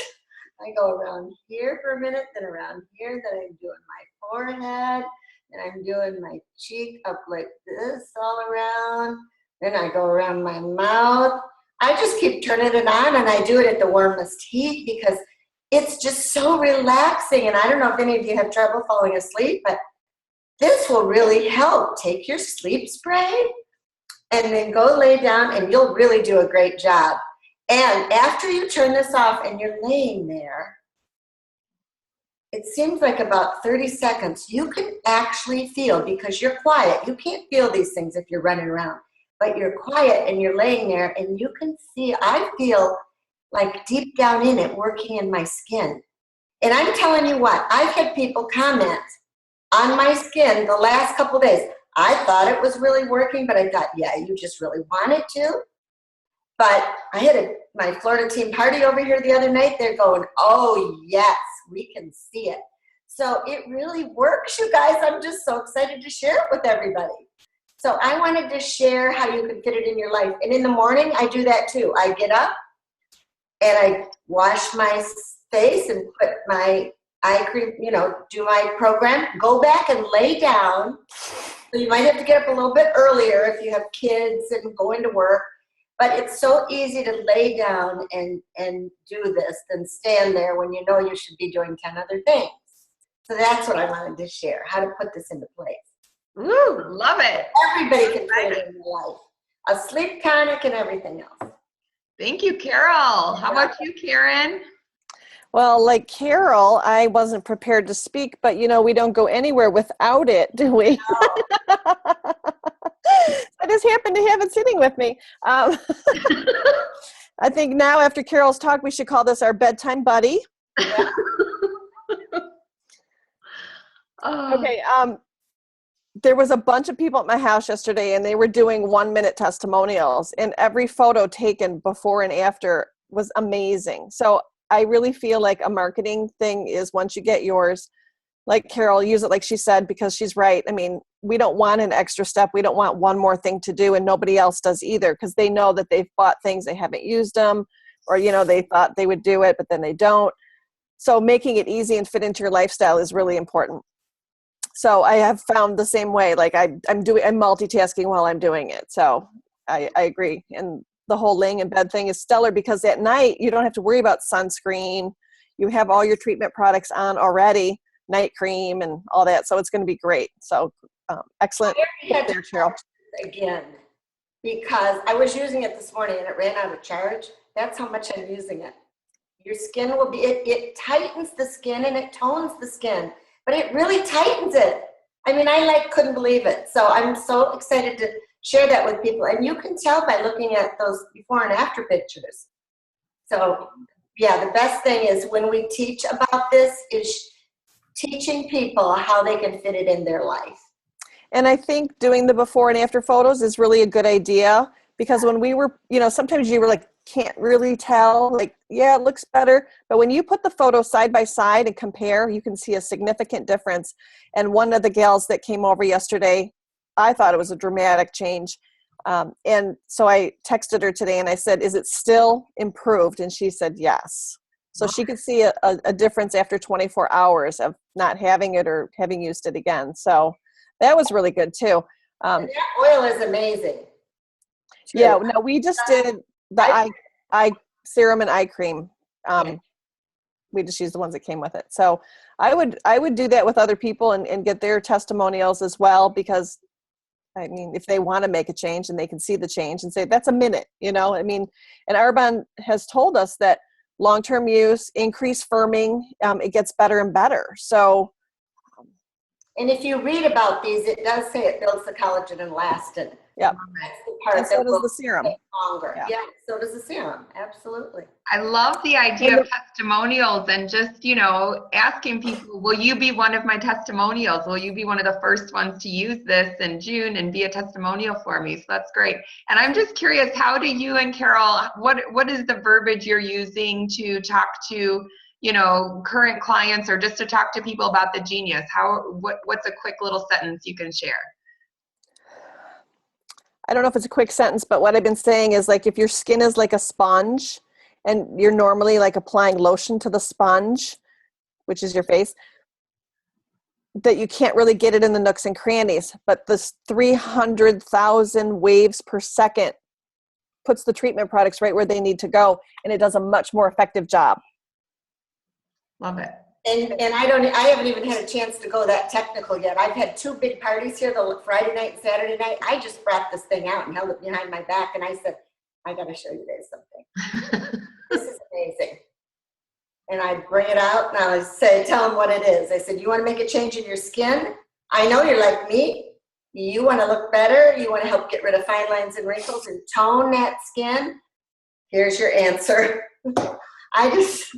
Speaker 10: I go around here for a minute, then around here, then I'm doing my forehead, and I'm doing my cheek up like this all around. Then I go around my mouth. I just keep turning it on, and I do it at the warmest heat, because It's just so relaxing. And I don't know if any of you have trouble falling asleep, but this will really help. Take your sleep spray and then go lay down, and you'll really do a great job. And after you turn this off and you're laying there, it seems like about 30 seconds, you can actually feel, because you're quiet. You can't feel these things if you're running around, but you're quiet and you're laying there and you can see, I feel like deep down in it working in my skin. And I'm telling you what, I've had people comment on my skin the last couple days. I thought it was really working, but I thought, yeah, you just really wanted to. But I had my Florida team party over here the other night. They're going, oh, yes, we can see it. So it really works, you guys. I'm just so excited to share it with everybody. So I wanted to share how you can fit it in your life. And in the morning, I do that too. I get up and I wash my face and put my eye cream, you know, do my program, go back and lay down. So you might have to get up a little bit earlier if you have kids and going to work. But it's so easy to lay down and do this than stand there when you know you should be doing 10 other things. So that's what I wanted to share, how to put this into place.
Speaker 1: Ooh, love it.
Speaker 10: Everybody can put it in their life. A sleep tonic and everything else.
Speaker 1: Thank you, Carol. How about you, Karen?
Speaker 5: Well, like Carol, I wasn't prepared to speak, but you know, we don't go anywhere without it, do we? No. I just happened to have it sitting with me. I think now after Carol's talk, we should call this our bedtime buddy.
Speaker 10: Yeah.
Speaker 5: Okay. There was a bunch of people at my house yesterday, and they were doing 1-minute testimonials, and every photo taken before and after was amazing. So I really feel like a marketing thing is, once you get yours, like Carol, use it like she said, because she's right. I mean, we don't want an extra step. We don't want one more thing to do, and nobody else does either, because they know that they've bought things, they haven't used them, or, you know, they thought they would do it, but then they don't. So making it easy and fit into your lifestyle is really important. So I have found the same way, like I'm multitasking while I'm doing it. So I agree. And the whole laying in bed thing is stellar, because at night you don't have to worry about sunscreen. You have all your treatment products on already, night cream and all that. So it's going to be great. So excellent there, Cheryl.
Speaker 10: Again, because I was using it this morning and it ran out of charge. That's how much I'm using it. Your skin will be, it tightens the skin and it tones the skin, but it really tightens it. I mean, I couldn't believe it. So I'm so excited to share that with people. And you can tell by looking at those before and after pictures. So yeah, the best thing is when we teach about this is teaching people how they can fit it in their life.
Speaker 5: And I think doing the before and after photos is really a good idea, because when we were, you know, sometimes you were like, can't really tell, like, yeah, it looks better. But when you put the photos side by side and compare, you can see a significant difference. And one of the gals that came over yesterday, I thought it was a dramatic change. And so I texted her today and I said, is it still improved? And she said, yes. So she could see a difference after 24 hours of not having it or having used it again. So that was really good too.
Speaker 10: And that oil is amazing. Too.
Speaker 5: Yeah, no, we just did the eye serum and eye cream. We just used the ones that came with it. So I would do that with other people and get their testimonials as well, because I mean, if they want to make a change and they can see the change and say, that's a minute, you know, I mean, and Arbonne has told us that long-term use, increased firming, it gets better and better. So.
Speaker 10: And if you read about these, it does say it builds the collagen and elastin.
Speaker 5: Yeah.
Speaker 10: That's the part
Speaker 5: and so does the serum.
Speaker 10: Longer. Yeah, so does the serum. Absolutely.
Speaker 1: I love the idea of testimonials and just, you know, asking people, will you be one of my testimonials? Will you be one of the first ones to use this in June and be a testimonial for me? So that's great. And I'm just curious, how do you and Carol, what is the verbiage you're using to talk to, you know, current clients, or just to talk to people about the Genius? What's a quick little sentence you can share?
Speaker 5: I don't know if it's a quick sentence, but what I've been saying is, like, if your skin is like a sponge and you're normally like applying lotion to the sponge, which is your face, that you can't really get it in the nooks and crannies, but this 300,000 waves per second puts the treatment products right where they need to go, and it does a much more effective job.
Speaker 1: Love it.
Speaker 10: And I haven't even had a chance to go that technical yet. I've had 2 big parties here, the Friday night and Saturday night. I just brought this thing out and held it behind my back, and I said, I got to show you guys something. This is amazing. And I bring it out and I would say, tell them what it is. I said, you want to make a change in your skin? I know you're like me. You want to look better. You want to help get rid of fine lines and wrinkles and tone that skin. Here's your answer. I just,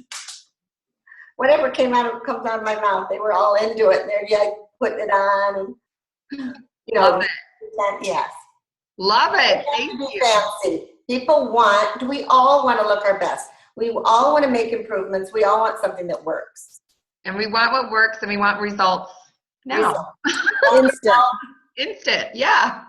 Speaker 10: whatever comes out of my mouth, they were all into it. And they're putting it on, and
Speaker 1: Love it.
Speaker 10: Yes.
Speaker 1: Love it. Thank you.
Speaker 10: Fancy. People we all want to look our best. We all want to make improvements. We all want something that works.
Speaker 1: And we want what works, and we want results now. Instant, yeah.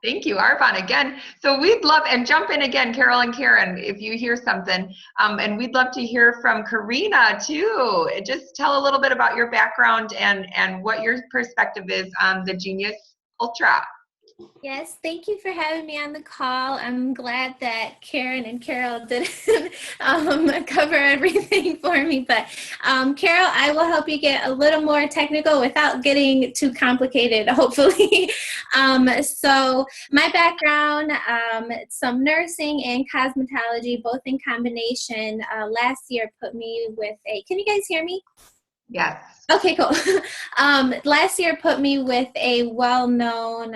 Speaker 1: Thank you, Arbonne, again. So we'd love, and jump in again, Carol and Karen, if you hear something. And we'd love to hear from Karina, too. Just tell a little bit about your background and what your perspective is on the Genius Ultra.
Speaker 11: Yes, thank you for having me on the call. I'm glad that Karen and Carol didn't cover everything for me. But Carol, I will help you get a little more technical without getting too complicated, hopefully. So my background, some nursing and cosmetology, both in combination, last year put me with can you guys hear me?
Speaker 1: Yes.
Speaker 11: Okay, cool. Last year put me with a well-known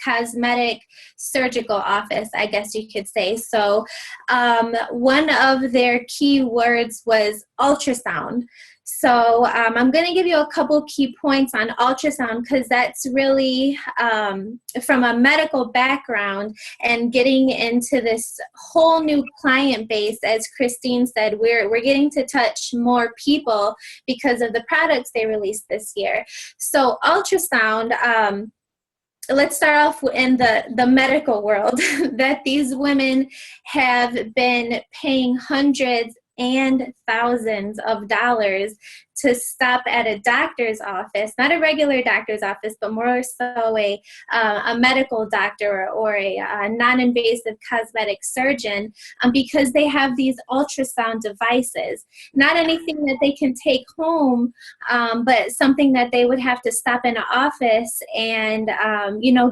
Speaker 11: cosmetic surgical office, I guess you could say. So one of their key words was ultrasound. So I'm going to give you a couple key points on ultrasound, because that's really from a medical background and getting into this whole new client base. As Christine said, we're getting to touch more people because of the products they released this year. So ultrasound, let's start off in the medical world, that these women have been paying hundreds and thousands of dollars to stop at a doctor's office, not a regular doctor's office, but more so a medical doctor or a non-invasive cosmetic surgeon, because they have these ultrasound devices. Not anything that they can take home, but something that they would have to stop in an office and,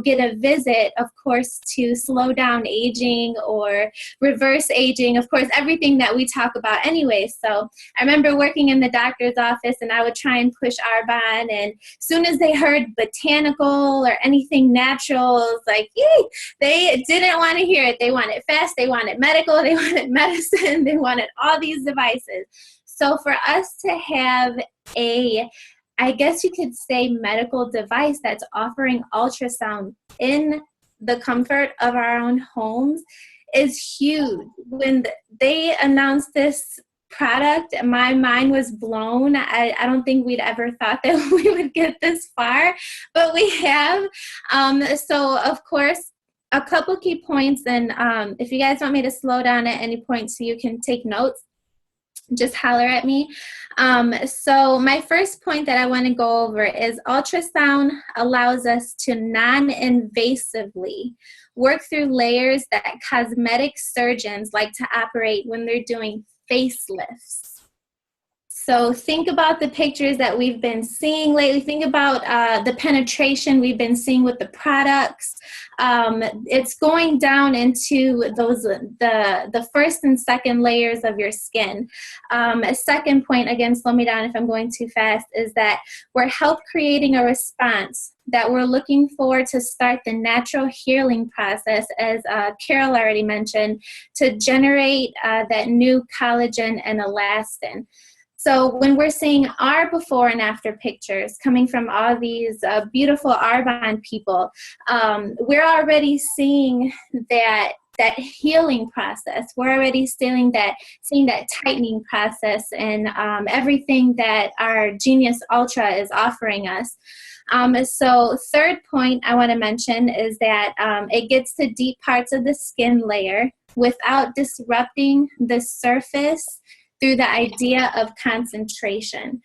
Speaker 11: get a visit, of course, to slow down aging or reverse aging, of course, everything that we talk about anyway. So I remember working in the doctor's office, and I would try and push Arbonne, and as soon as they heard botanical or anything natural, it was like, yay, they didn't want to hear it. They wanted fast, they wanted medical, they wanted medicine, they wanted all these devices. So for us to have I guess you could say, medical device that's offering ultrasound in the comfort of our own homes is huge. When they announced this product, my mind was blown. I don't think we'd ever thought that we would get this far, but we have. So of course, a couple key points, and if you guys want me to slow down at any point so you can take notes, just holler at me. So my first point that I want to go over is ultrasound allows us to non-invasively work through layers that cosmetic surgeons like to operate when they're doing facelifts. So think about the pictures that we've been seeing lately. Think about the penetration we've been seeing with the products. It's going down into the first and second layers of your skin. A second point, again, slow me down if I'm going too fast, is that we're creating a response that we're looking for to start the natural healing process, as Carol already mentioned, to generate that new collagen and elastin. So when we're seeing our before and after pictures coming from all these beautiful Arbonne people, we're already seeing that healing process. We're already seeing that tightening process and everything that our Genius Ultra is offering us. So third point I want to mention is that it gets to deep parts of the skin layer without disrupting the surface through the idea of concentration.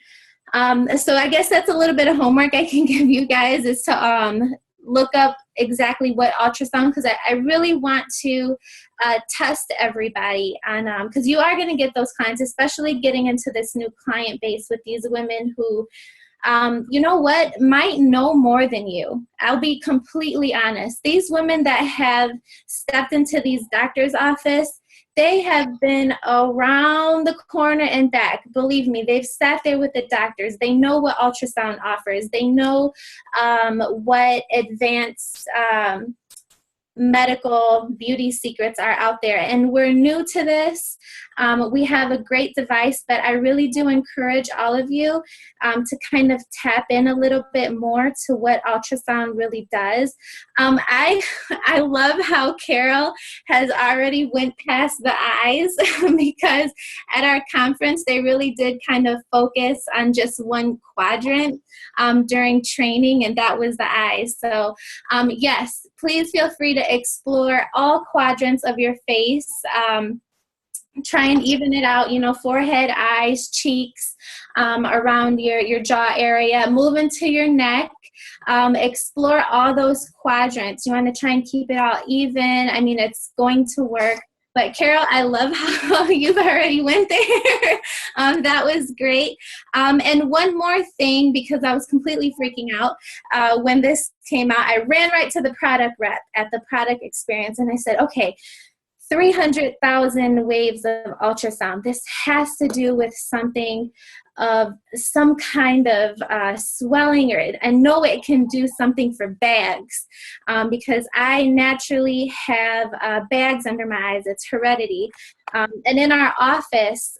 Speaker 11: So I guess that's a little bit of homework I can give you guys, is to look up exactly what ultrasound, because I really want to test everybody on, because you are going to get those clients, especially getting into this new client base with these women who, you know what, might know more than you. I'll be completely honest. These women that have stepped into these doctor's office, they have been around the corner and back. Believe me, they've sat there with the doctors. They know what ultrasound offers. They know what advanced medical beauty secrets are out there. And we're new to this. We have a great device, but I really do encourage all of you to kind of tap in a little bit more to what ultrasound really does. I love how Carol has already went past the eyes because at our conference, they really did kind of focus on just one quadrant during training, and that was the eyes. So yes, please feel free to explore all quadrants of your face. Try and even it out, you know, forehead, eyes, cheeks, around your jaw area. Move into your neck. Explore all those quadrants. You want to try and keep it all even. I mean, it's going to work. But Carol, I love how you've already went there. That was great. And one more thing, because I was completely freaking out when this came out, I ran right to the product rep at the product experience and I said, okay, 300,000 waves of ultrasound. This has to do with something of some kind of swelling, or I know it can do something for bags because I naturally have bags under my eyes. It's heredity. And in our office,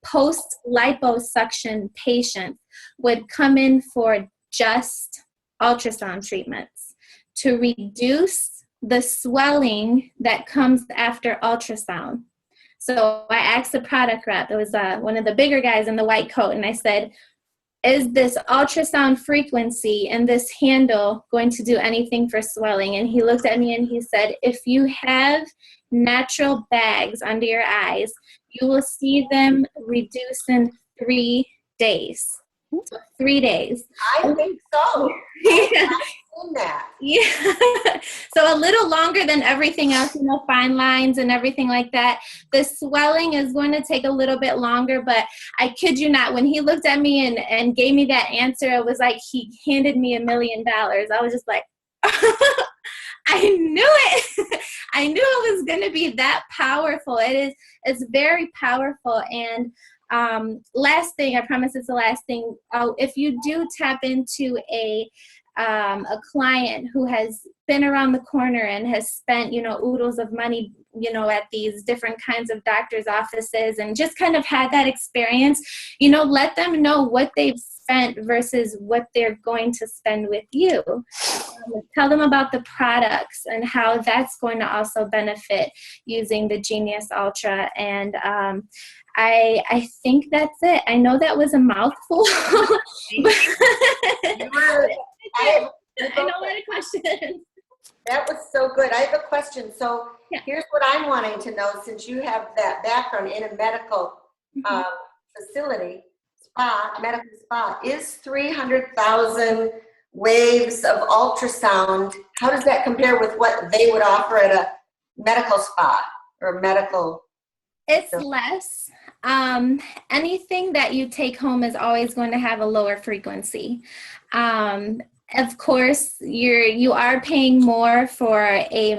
Speaker 11: post-liposuction patients would come in for just ultrasound treatments to reduce the swelling that comes after ultrasound. So I asked the product rep, it was one of the bigger guys in the white coat, and I said, is this ultrasound frequency and this handle going to do anything for swelling? And he looked at me and he said, if you have natural bags under your eyes, you will see them reduce in 3 days. So 3 days.
Speaker 10: I think so.
Speaker 11: Yeah.
Speaker 10: That.
Speaker 11: Yeah. So a little longer than everything else, you know, fine lines and everything like that. The swelling is going to take a little bit longer, but I kid you not, when he looked at me and gave me that answer, it was like he handed me $1 million. I was just like, I knew it. I knew it was going to be that powerful. It's very powerful. And last thing, I promise it's the last thing. If you do tap into a client who has been around the corner and has spent, you know, oodles of money, you know, at these different kinds of doctors' offices and just kind of had that experience, you know, let them know what they've spent versus what they're going to spend with you. Tell them about the products and how that's going to also benefit using the Genius Ultra. And I think that's it. I know that was a mouthful.
Speaker 10: I
Speaker 11: know a lot of questions.
Speaker 10: That was so good. I have a question. So
Speaker 11: yeah.
Speaker 10: Here's what I'm wanting to know, since you have that background in a medical facility, medical spa, is 300,000 waves of ultrasound, how does that compare with what they would offer at a medical spa or medical?
Speaker 11: It's less. Anything that you take home is always going to have a lower frequency. Of course, you are paying more for a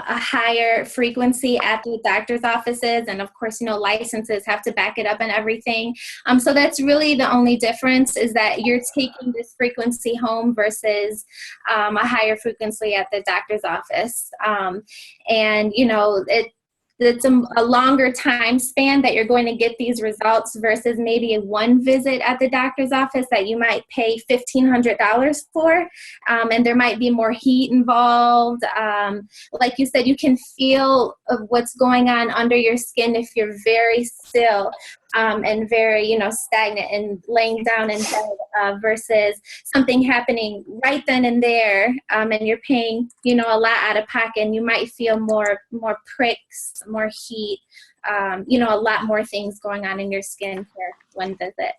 Speaker 11: higher frequency at the doctor's offices, and of course, you know, licenses have to back it up and everything. So that's really the only difference, is that you're taking this frequency home versus a higher frequency at the doctor's office. And you know, it's a longer time span that you're going to get these results versus maybe a one visit at the doctor's office that you might pay $1,500 for. And there might be more heat involved. Like you said, you can feel what's going on under your skin if you're very still and very, you know, stagnant and laying down in bed versus something happening right then and there, and you're paying, you know, a lot out of pocket, and you might feel more pricks, more heat, you know, a lot more things going on in your skin for one visit.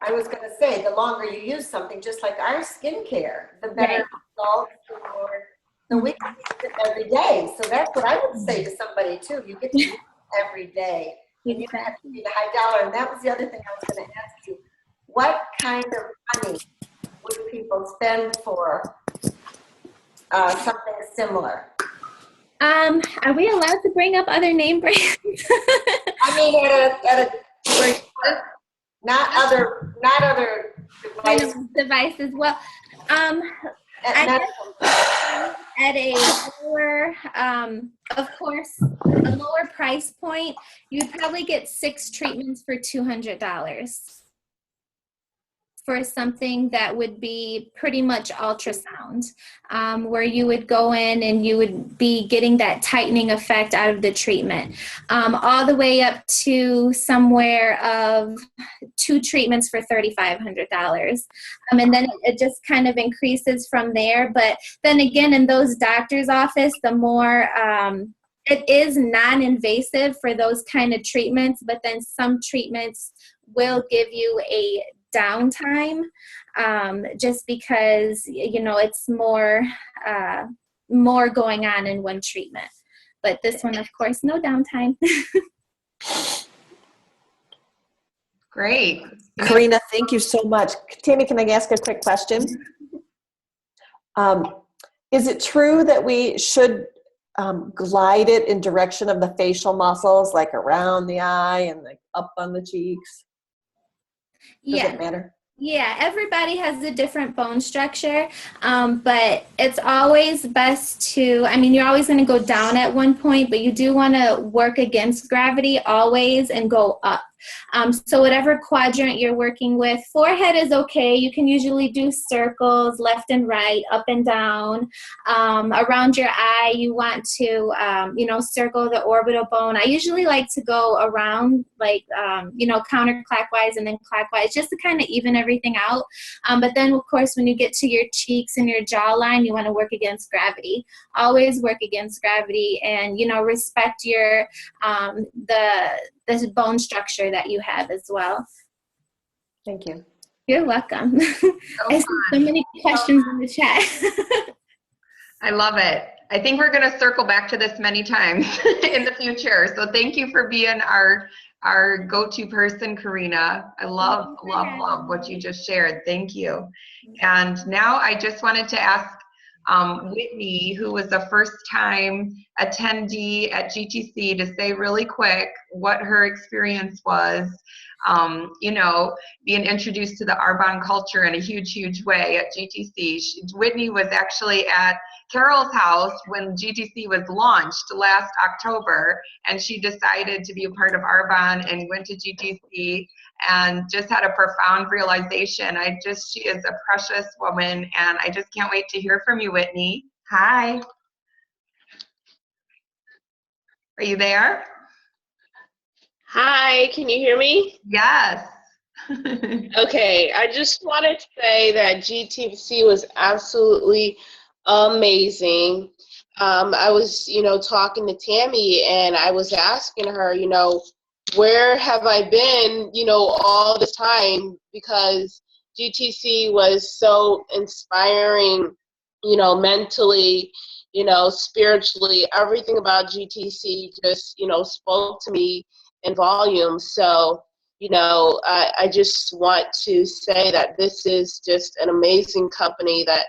Speaker 10: I was going to say, the longer you use something, just like our skincare, the better results, the more. So we can use it every day. So that's what I would say to somebody too. You get to use it every day. And you don't have to be the high dollar. And that was the other thing I was going to ask you. What kind of money would people spend for something similar?
Speaker 11: Are we allowed to bring up other name brands?
Speaker 10: I mean, at a not other
Speaker 11: devices. Well, I guess at a lower, of course, a lower price point, you'd probably get 6 treatments for $200 for something that would be pretty much ultrasound, where you would go in and you would be getting that tightening effect out of the treatment, all the way up to somewhere of 2 treatments for $3,500. And then it just kind of increases from there. But then again, in those doctors' office, the more it is non-invasive for those kind of treatments, but then some treatments will give you a downtime, just because, you know, it's more going on in one treatment. But this one, of course, no downtime.
Speaker 1: Great.
Speaker 5: Karina, thank you so much. Tammy, can I ask a quick question? Is it true that we should glide it in direction of the facial muscles, like around the eye and like up on the cheeks? Does it matter?
Speaker 11: Yeah, everybody has a different bone structure, but it's always best to, I mean, you're always going to go down at one point, but you do want to work against gravity always and go up. So whatever quadrant you're working with, forehead is okay. You can usually do circles left and right, up and down. Around your eye, you want to, you know, circle the orbital bone. I usually like to go around, like, you know, counterclockwise and then clockwise, just to kind of even everything out. But then, of course, when you get to your cheeks and your jawline, you want to work against gravity. Always work against gravity, and, you know, respect your the bone structure that you have as well.
Speaker 5: Thank you.
Speaker 11: You're welcome. I see so many questions in the chat.
Speaker 1: I love it. I think we're going to circle back to this many times in the future. So thank you for being our go-to person, Karina. I love what you just shared. Thank you. And now I just wanted to ask Whitney, who was a first-time attendee at GTC, to say really quick what her experience was, you know, being introduced to the Arbonne culture in a huge, huge way at GTC. Whitney was actually at Carol's house when GTC was launched last October, and she decided to be a part of Arbonne and went to GTC and just had a profound realization. She is a precious woman, and I just can't wait to hear from you, Whitney. Hi. Are you there?
Speaker 4: Hi, can you hear me?
Speaker 1: Yes.
Speaker 4: Okay, I just wanted to say that GTC was absolutely amazing. I was, you know, talking to Tammy, and I was asking her, you know, where have I been, you know, all this time? Because GTC was so inspiring, you know, mentally, you know, spiritually. Everything about GTC just, you know, spoke to me in volume. So, you know, I just want to say that this is just an amazing company that,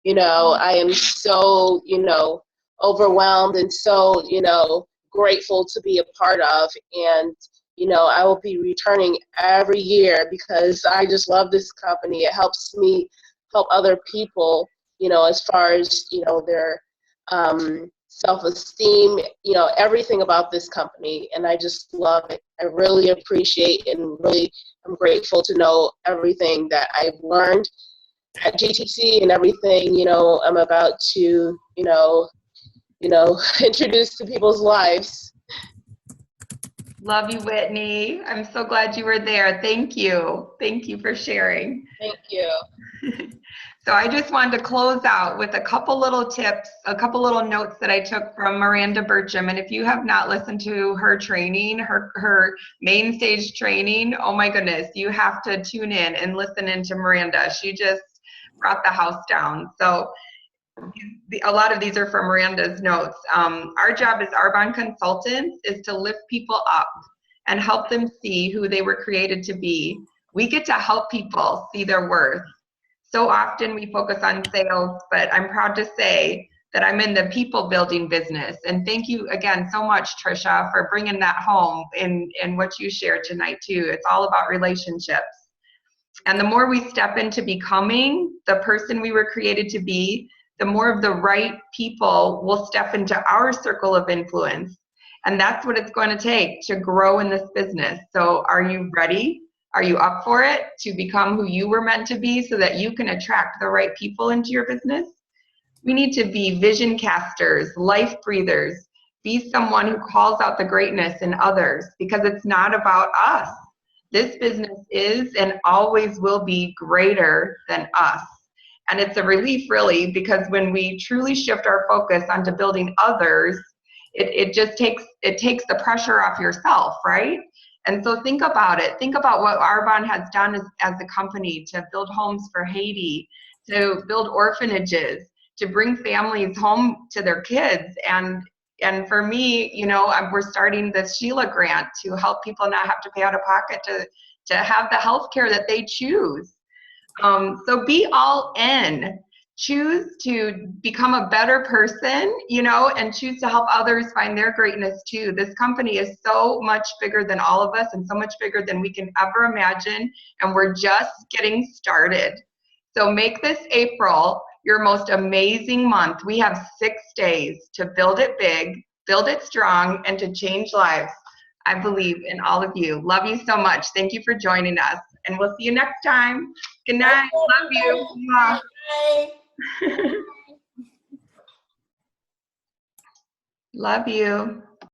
Speaker 4: you know, I am so, you know, overwhelmed and so, you know, grateful to be a part of. And, you know, I will be returning every year because I just love this company. It helps me help other people, you know, as far as, you know, their self-esteem, you know, everything about this company. And I just love it. I really appreciate and really I'm grateful to know everything that I've learned at GTC and everything, you know, I'm about to, you know, introduce to people's lives.
Speaker 1: Love you, Whitney. I'm so glad you were there. Thank you. Thank you for sharing.
Speaker 4: Thank you.
Speaker 1: So I just wanted to close out with a couple little tips, a couple little notes that I took from Miranda Burcham. And if you have not listened to her training, her main stage training, oh my goodness, you have to tune in and listen into Miranda. She just brought the house down. So a lot of these are from Miranda's notes. Our job as Arbonne consultants is to lift people up and help them see who they were created to be. We get to help people see their worth. So often we focus on sales, but I'm proud to say that I'm in the people building business. And thank you again so much, Trisha, for bringing that home in what you shared tonight too. It's all about relationships. And the more we step into becoming the person we were created to be, the more of the right people will step into our circle of influence. And that's what it's going to take to grow in this business. So are you ready? Are you up for it to become who you were meant to be so that you can attract the right people into your business? We need to be vision casters, life breathers, be someone who calls out the greatness in others, because it's not about us. This business is and always will be greater than us. And it's a relief, really, because when we truly shift our focus onto building others, it just takes the pressure off yourself, right? And so think about it. Think about what Arbonne has done as a company to build homes for Haiti, to build orphanages, to bring families home to their kids. And for me, you know, we're starting the Sheila grant to help people not have to pay out of pocket to have the health care that they choose. So be all in. Choose to become a better person, you know, and choose to help others find their greatness too. This company is so much bigger than all of us and so much bigger than we can ever imagine. And we're just getting started. So make this April your most amazing month. We have 6 days to build it big, build it strong, and to change lives. I believe in all of you. Love you so much. Thank you for joining us. And we'll see you next time. Good night. Love you.
Speaker 10: Bye.
Speaker 1: Love you.